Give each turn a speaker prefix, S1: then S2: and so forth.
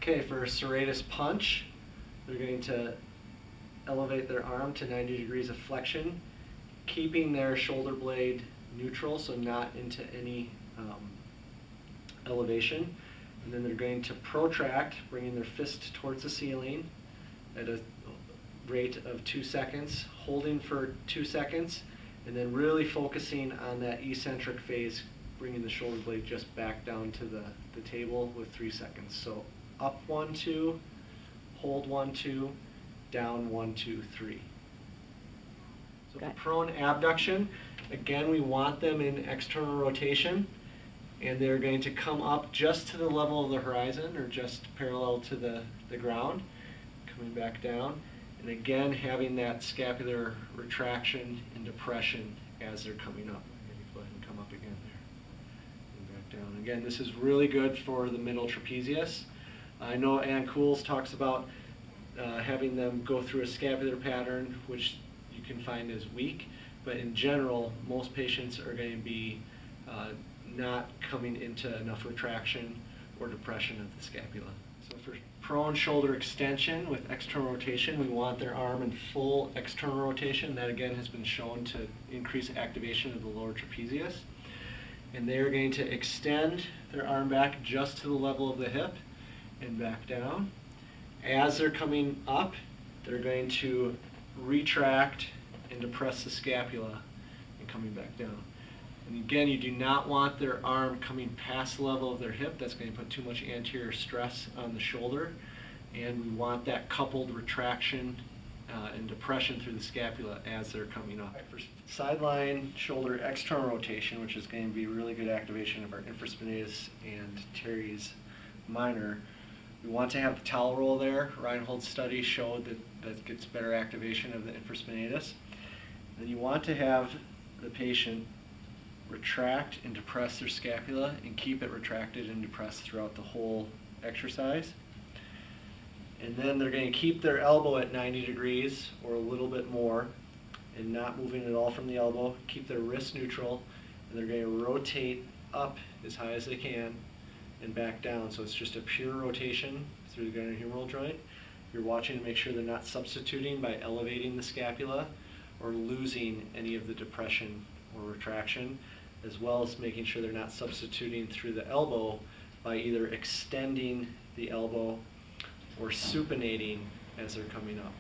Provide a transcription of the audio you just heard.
S1: Okay, for serratus punch, they're going to elevate their arm to 90 degrees of flexion, keeping their shoulder blade neutral, so not into any elevation. And then they're going to protract, bringing their fist towards the ceiling at a rate of 2 seconds, holding for 2 seconds, and then really focusing on that eccentric phase, bringing the shoulder blade just back down to the table with 3 seconds. So up 1, 2, hold 1, 2, down 1, 2, 3. So for prone abduction, again, we want them in external rotation, and they're going to come up just to the level of the horizon, or just parallel to the ground, coming back down, and again having that scapular retraction and depression as they're coming up. Maybe go ahead and come up again there, and back down. Again, this is really good for the middle trapezius. I know Ann Cools talks about having them go through a scapular pattern, which you can find as weak, but in general, most patients are going to be not coming into enough retraction or depression of the scapula. So for prone shoulder extension with external rotation, we want their arm in full external rotation. That again has been shown to increase activation of the lower trapezius. And they're going to extend their arm back just to the level of the hip and back down. As they're coming up, they're going to retract and depress the scapula and coming back down. And again, you do not want their arm coming past the level of their hip. That's going to put too much anterior stress on the shoulder. And we want that coupled retraction and depression through the scapula as they're coming up. For sideline shoulder external rotation, which is going to be really good activation of our infraspinatus and teres minor, we want to have the towel roll there. Reinhold's study showed that gets better activation of the infraspinatus. Then you want to have the patient retract and depress their scapula and keep it retracted and depressed throughout the whole exercise. And then they're going to keep their elbow at 90 degrees or a little bit more and not moving at all from the elbow. Keep their wrist neutral, and they're going to rotate up as high as they can and back down. So it's just a pure rotation through the glenohumeral joint. You're watching to make sure they're not substituting by elevating the scapula or losing any of the depression or retraction, as well as making sure they're not substituting through the elbow by either extending the elbow or supinating as they're coming up.